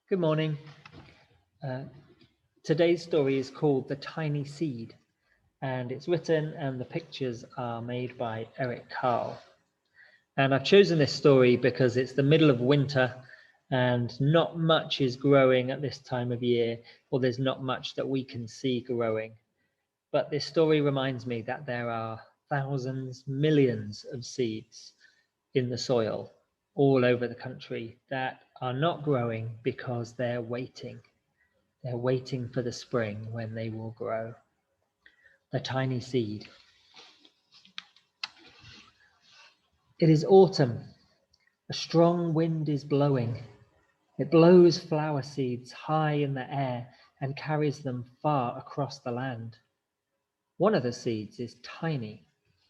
Good morning. Today's story is called The Tiny Seed, and it's written and the pictures are made by Eric Carle. And I've chosen this story because it's the middle of winter and not much is growing at this time of year, or there's not much that we can see growing. But this story reminds me that there are thousands, millions of seeds in the soil all over the country that are not growing because they're waiting. They're waiting for the spring when they will grow. The tiny seed. It is autumn. A strong wind is blowing. It blows flower seeds high in the air and carries them far across the land. One of the seeds is tiny,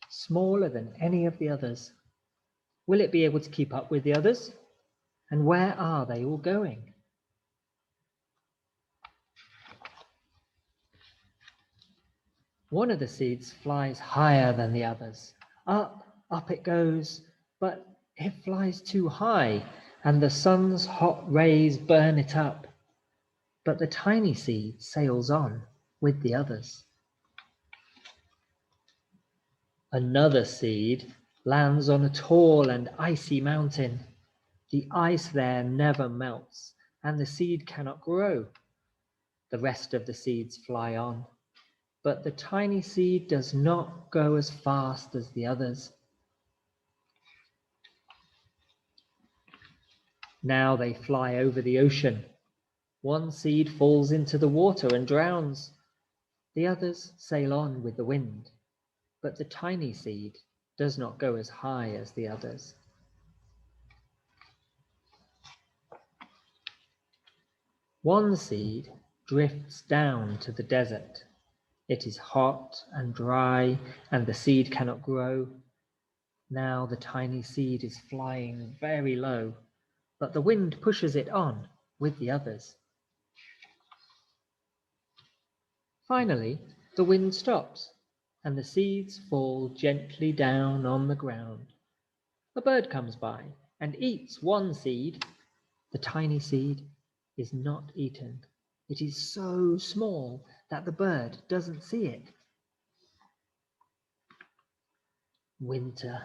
smaller than any of the others. Will it be able to keep up with the others? And where are they all going? One of the seeds flies higher than the others. Up it goes, but it flies too high, and the sun's hot rays burn it up. But the tiny seed sails on with the others. Another seed lands on a tall and icy mountain. The ice there never melts, and the seed cannot grow. The rest of the seeds fly on, but the tiny seed does not go as fast as the others. Now they fly over the ocean. One seed falls into the water and drowns. The others sail on with the wind, but the tiny seed does not go as high as the others. One seed drifts down to the desert. It is hot and dry, and the seed cannot grow. Now the tiny seed is flying very low, but the wind pushes it on with the others. Finally, the wind stops, and the seeds fall gently down on the ground. A bird comes by and eats one seed. The tiny seed is not eaten. It is so small that the bird doesn't see it. Winter.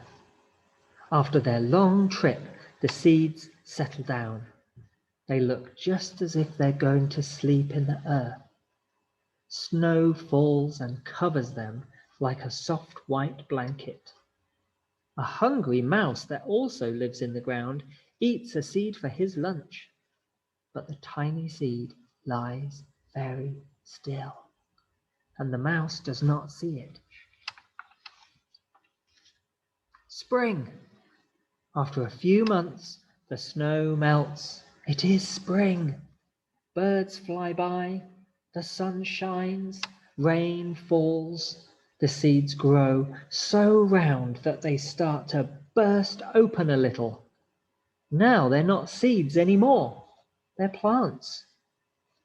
After their long trip, the seeds settle down. They look just as if they're going to sleep in the earth. Snow falls and covers them like a soft white blanket. A hungry mouse that also lives in the ground eats a seed for his lunch, but the tiny seed lies very still, and the mouse does not see it. Spring. After a few months, the snow melts. It is spring. Birds fly by, the sun shines, rain falls. The seeds grow so round that they start to burst open a little. Now they're not seeds anymore. They're plants.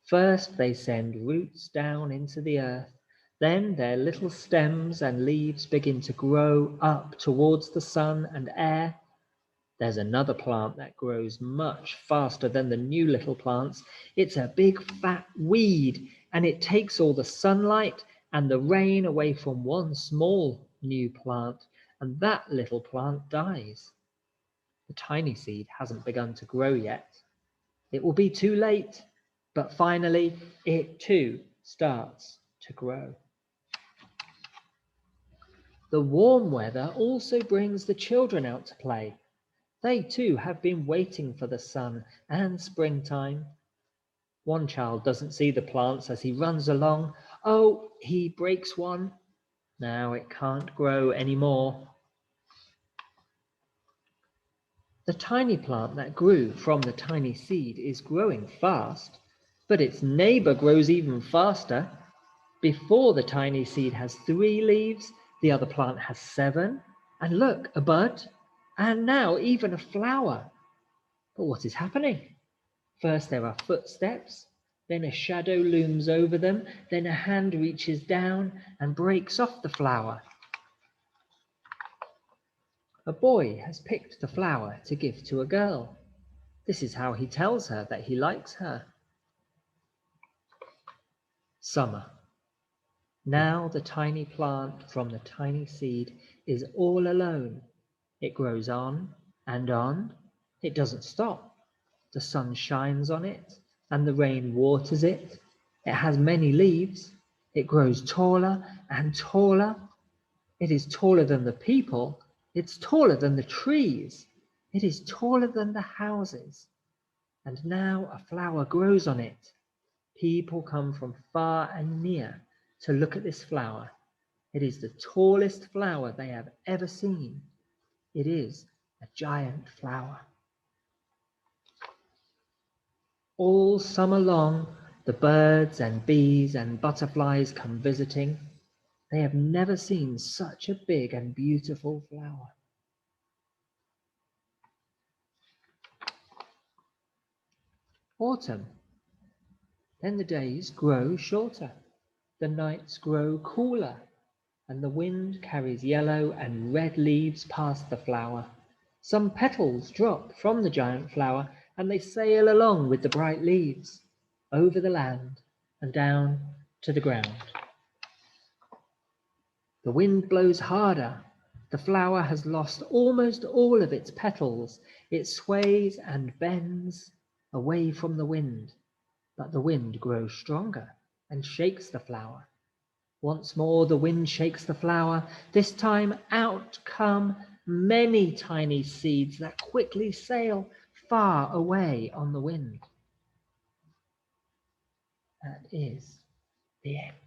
First they send roots down into the earth. Then their little stems and leaves begin to grow up towards the sun and air. There's another plant that grows much faster than the new little plants. It's a big fat weed, and it takes all the sunlight and the rain away from one small new plant, and that little plant dies. The tiny seed hasn't begun to grow yet. It will be too late, but finally it too starts to grow. The warm weather also brings the children out to play. They too have been waiting for the sun and springtime. One child doesn't see the plants as he runs along. Oh, he breaks one. Now it can't grow anymore. The tiny plant that grew from the tiny seed is growing fast, but its neighbor grows even faster. Before the tiny seed has 3 leaves, the other plant has 7. And look, a bud, and now even a flower. But what is happening? First there are footsteps, then a shadow looms over them, then a hand reaches down and breaks off the flower. A boy has picked the flower to give to a girl. This is how he tells her that he likes her. Summer. Now the tiny plant from the tiny seed is all alone. It grows on and on. It doesn't stop. The sun shines on it and the rain waters it. It has many leaves. It grows taller and taller. It is taller than the people. It's taller than the trees. It is taller than the houses. And now a flower grows on it. People come from far and near to look at this flower. It is the tallest flower they have ever seen. It is a giant flower. All summer long, the birds and bees and butterflies come visiting. They have never seen such a big and beautiful flower. Autumn. Then the days grow shorter, the nights grow cooler, and the wind carries yellow and red leaves past the flower. Some petals drop from the giant flower, and they sail along with the bright leaves, over the land and down to the ground. The wind blows harder. The flower has lost almost all of its petals. It sways and bends away from the wind, but the wind grows stronger and shakes the flower. Once more the wind shakes the flower. This time out come many tiny seeds that quickly sail far away on the wind. That is the end.